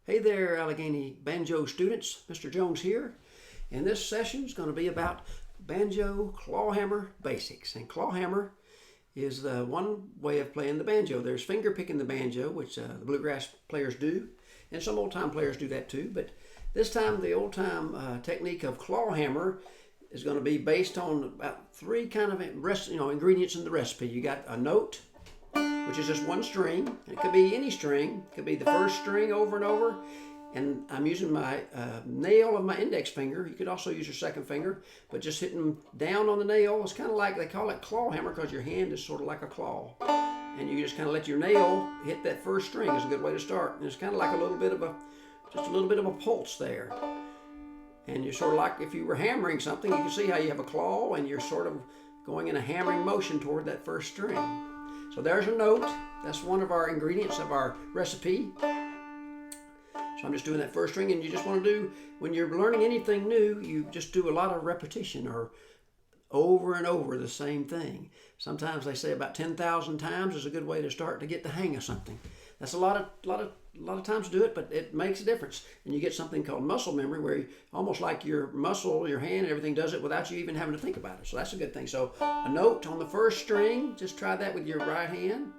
Hey there, Allegheny Banjo students. Mr. Jones here. And this session is going to be about banjo clawhammer basics. And clawhammer is one way of playing the banjo. There's finger picking the banjo, which the bluegrass players do, and some old time players do that too. But this time, the old time technique of clawhammer is going to be based on about three kind of ingredients in the recipe. You got a note, which is just one string. It could be any string. It could be the first string over and over. And I'm using my nail of my index finger. You could also use your second finger, but just hitting down on the nail. It's kind of like, they call it claw hammer because your hand is sort of like a claw. And you just kind of let your nail hit that first string is a good way to start. And it's kind of like just a little bit of a pulse there. And you're sort of like if you were hammering something, you can see how you have a claw and you're sort of going in a hammering motion toward that first string. So there's a note. That's one of our ingredients of our recipe. So I'm just doing that first string, and you just want to do, when you're learning anything new, you just do a lot of repetition or over and over the same thing. Sometimes they say about 10,000 times is a good way to start to get the hang of something. That's a lot of times to do it, but it makes a difference. And you get something called muscle memory, where you, almost like your muscle, your hand, and everything does it without you even having to think about it. So that's a good thing. So a note on the first string, just try that with your right hand.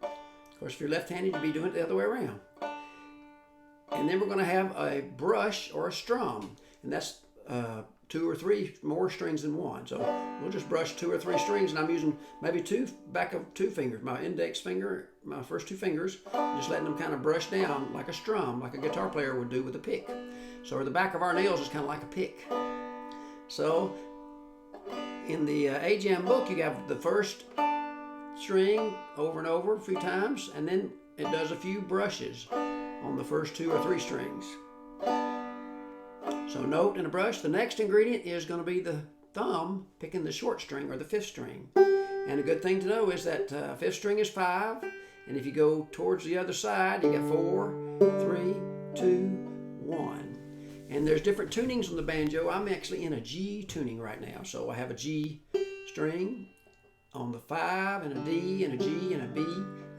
Of course, if you're left-handed, you'd be doing it the other way around. And then we're going to have a brush or a strum, and that's 2 or 3 more strings than one. So we'll just brush 2 or 3 strings, and I'm using maybe back of 2 fingers, my index finger, my first 2 fingers, just letting them kind of brush down like a strum, like a guitar player would do with a pick. So the back of our nails is kind of like a pick. So in the A-Jam book, you have the first string over and over a few times, and then it does a few brushes on the first 2 or 3 strings. So note and a brush. The next ingredient is going to be the thumb picking the short string or the 5th string. And a good thing to know is that 5th string is 5, and if you go towards the other side, you got 4, 3, 2, 1. And there's different tunings on the banjo. I'm actually in a G tuning right now. So I have a G string on the 5, and a D, and a G, and a B,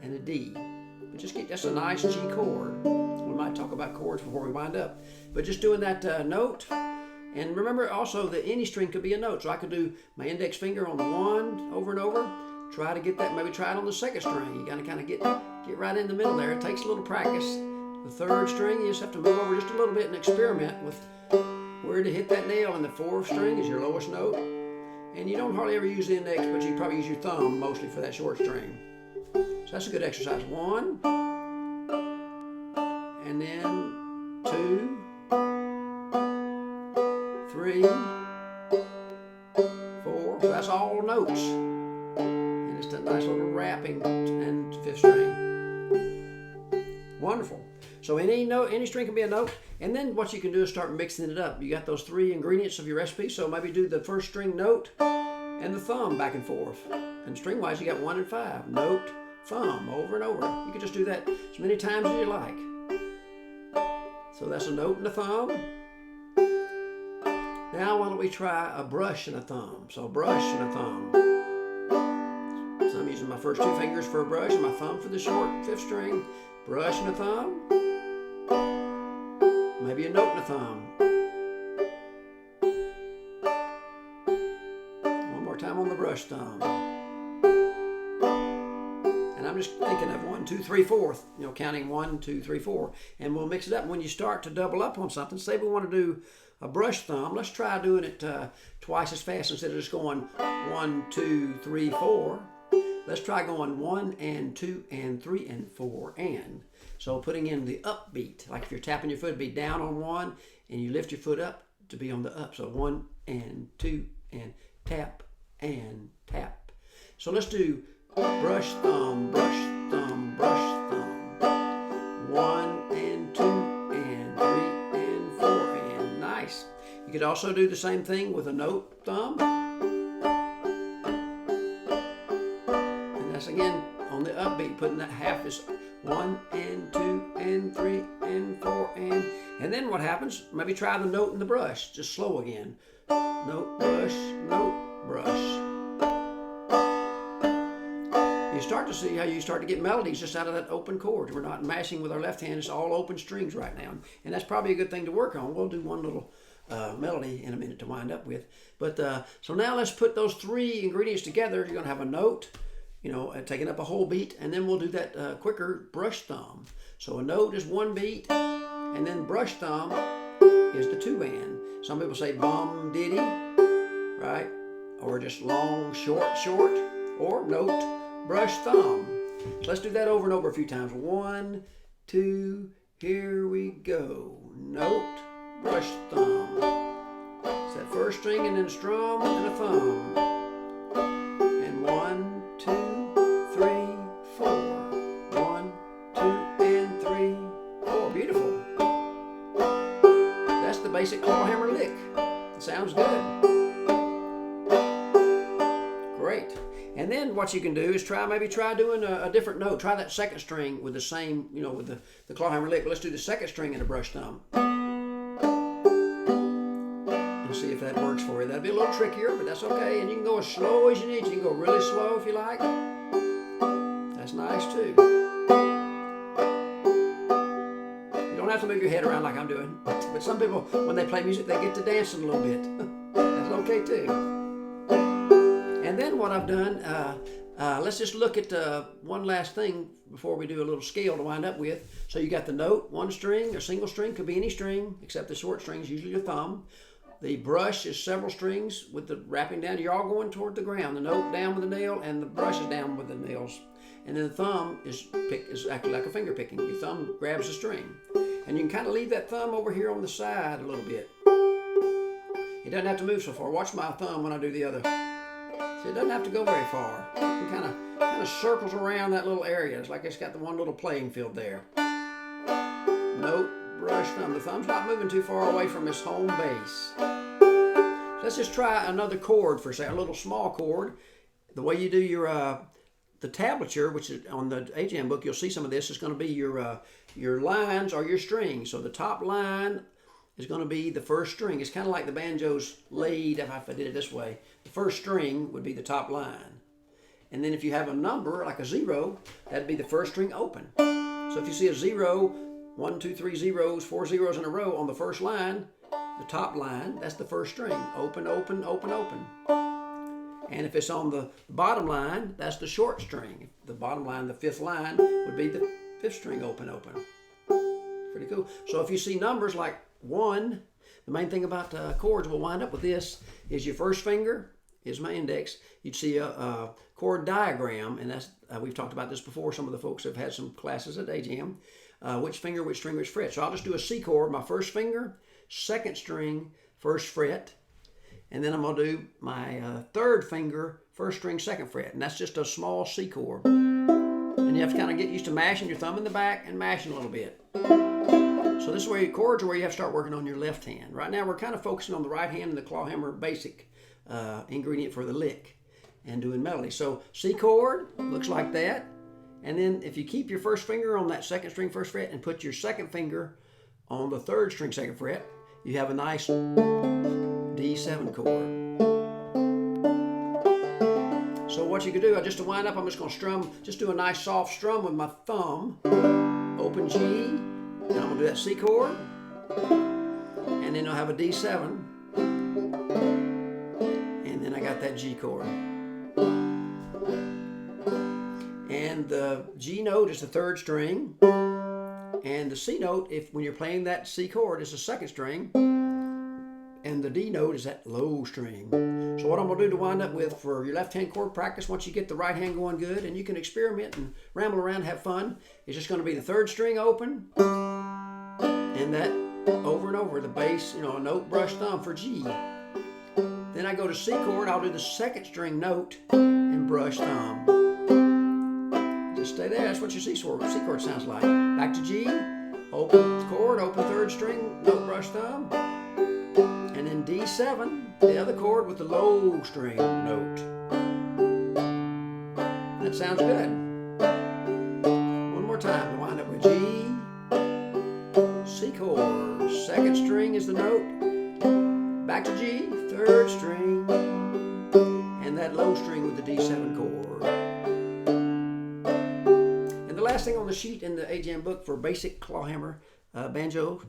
and a D. But just get just a nice G chord. We might talk about chords before we wind up. But just doing that note. And remember also that any string could be a note. So I could do my index finger on the 1 over and over. Try to get that, maybe try it on the 2nd string. You gotta kind of get right in the middle there. It takes a little practice. The 3rd string, you just have to move over just a little bit and experiment with where to hit that nail. And the 4th string is your lowest note. And you don't hardly ever use the index, but you probably use your thumb mostly for that short string. So that's a good exercise. 1, and then 2, 3, 4. So that's all notes. And it's a nice little wrapping and 5th string. Wonderful. So any string can be a note. And then what you can do is start mixing it up. You got those 3 ingredients of your recipe. So maybe do the first string note and the thumb back and forth. And string-wise, you got 1 and 5. Note, thumb, over and over. You can just do that as many times as you like. So that's a note and a thumb. Now why don't we try a brush and a thumb? So brush and a thumb. So I'm using my first 2 fingers for a brush and my thumb for the short 5th string. Brush and a thumb. Maybe a note and a thumb. One more time on the brush thumb. And I'm just thinking of 1, 2, 3, 4, counting 1, 2, 3, 4. And we'll mix it up. When you start to double up on something, say we want to do a brush thumb, let's try doing it twice as fast instead of just going 1, 2, 3, 4. Let's try going 1 and 2 and 3 and 4 and. So putting in the upbeat, like if you're tapping your foot, it'd be down on 1 and you lift your foot up to be on the up. So 1 and 2 and tap and tap. So let's do brush, thumb, brush, thumb, brush, thumb. 1 and 2 and 3 and 4 and nice. You could also do the same thing with a note thumb. And that's again on the upbeat, putting that half is 1 and 2 and 3 and 4 and then what happens? Maybe try the note and the brush, just slow again. Note, brush, note, brush. start to see how you start to get melodies just out of that open chord. We're not mashing with our left hand. It's all open strings right now. And that's probably a good thing to work on. We'll do one little melody in a minute to wind up with. But so now let's put those three ingredients together. You're going to have a note, taking up a whole beat, and then we'll do that quicker brush thumb. So a note is one beat, and then brush thumb is the two band. Some people say bum diddy, right? Or just long, short, or note, brush thumb. So let's do that over and over a few times. 1, 2, here we go. Note, brush thumb. It's that first string and then strum and a thumb. And 1, 2, 3, 4. 1, 2, and 3, 4. Beautiful. That's the basic clawhammer lick. It sounds good. Great. And then what you can do is maybe try doing a different note. Try that second string with the same, with the clawhammer lick. But let's do the second string in a brush thumb. And see if that works for you. That'll be a little trickier, but that's okay. And you can go as slow as you need. You can go really slow if you like. That's nice too. You don't have to move your head around like I'm doing. But some people, when they play music, they get to dancing a little bit. That's okay too. And then what I've done, let's just look at one last thing before we do a little scale to wind up with. So you got the note, one string, a single string, could be any string, except the short strings, usually your thumb. The brush is several strings with the wrapping down. You're all going toward the ground. The note down with the nail, and the brush is down with the nails. And then the thumb is actually like a finger picking. Your thumb grabs the string. And you can kind of leave that thumb over here on the side a little bit. It doesn't have to move so far. Watch my thumb when I do the other. So it doesn't have to go very far. It kind of circles around that little area. It's like it's got the one little playing field there. Note, brush, thumb. The thumb's not moving too far away from its home base. So let's just try another chord for a second, a little small chord. The way you do your the tablature, which is on the AJM book, you'll see some of this. Is going to be your lines or your strings. So the top line is going to be the first string. It's kind of like the banjo's lead, if I did it this way. The first string would be the top line. And then if you have a number, like a 0, that'd be the first string open. So if you see a 0, 1, 2, 3 zeros, 4 zeros in a row on the first line, the top line, that's the first string. Open, open, open, open. And if it's on the bottom line, that's the short string. The bottom line, the fifth line, would be the fifth string open, open. Pretty cool. So if you see numbers like 1, the main thing about chords, we'll wind up with this, is your first finger is my index. You'd see a chord diagram, and that's we've talked about this before. Some of the folks have had some classes at AJM. Which finger, which string, which fret. So I'll just do a C chord, my first finger, second string, first fret, and then I'm going to do my third finger, first string, second fret, and that's just a small C chord. And you have to kind of get used to mashing your thumb in the back and mashing a little bit. So this way, chords are where you have to start working on your left hand. Right now, we're kind of focusing on the right hand and the clawhammer basic ingredient for the lick and doing melody. So C chord looks like that. And then if you keep your first finger on that second string, first fret, and put your second finger on the third string, second fret, you have a nice D7 chord. So what you could do, just to wind up, I'm just going to strum, just do a nice soft strum with my thumb. Open G. And I'm going to do that C chord, and then I'll have a D7, and then I got that G chord. And the G note is the third string, and the C note, when you're playing that C chord, is the second string, and the D note is that low string. So what I'm going to do to wind up with for your left hand chord practice, once you get the right hand going good, and you can experiment and ramble around and have fun, it's just going to be the third string open, and that over and over, the bass, a note, brush, thumb for G. Then I go to C chord, I'll do the second string note and brush, thumb. Just stay there, that's what your C chord sounds like. Back to G, open chord, open third string, note, brush, thumb. And then D7, the other chord with the low string note. That sounds good. One more time to wind up with G, C chord, second string is the note, back to G, third string, and that low string with the D7 chord. last thing on the sheet in the AJM book for basic clawhammer banjo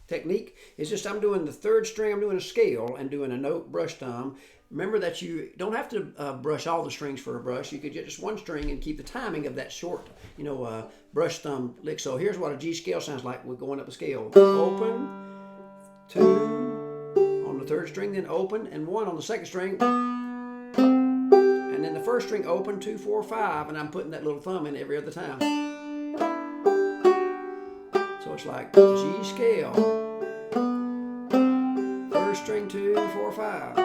technique is just I'm doing the third string, I'm doing a scale and doing a note brush thumb. Remember that you don't have to brush all the strings for a brush. You could get just one string and keep the timing of that short, brush thumb lick. So here's what a G scale sounds like. We're going up a scale. Open, 2 on the third string, then open, and 1 on the second string. And then the first string open, 2, 4, 5, and I'm putting that little thumb in every other time. So it's like G scale, first string 2, 4, 5.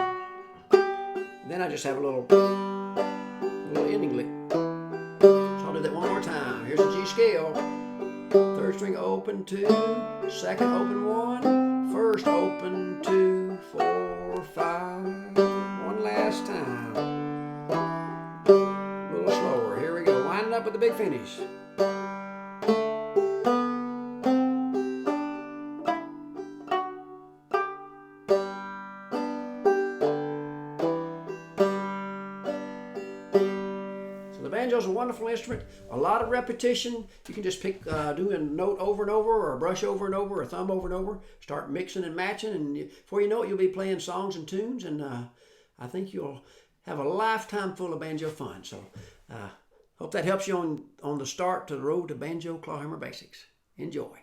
Then I just have a little ending lick. So I'll do that one more time. Here's a G scale. Third string open 2, second open 1, first open 2, 4, 5. One last time. A little slower. Here we go. Winding up with the big finish. The banjo is a wonderful instrument, a lot of repetition. You can just pick, do a note over and over, or a brush over and over, or a thumb over and over. Start mixing and matching, and before you know it, you'll be playing songs and tunes, and I think you'll have a lifetime full of banjo fun. So hope that helps you on the start to the road to banjo clawhammer basics. Enjoy.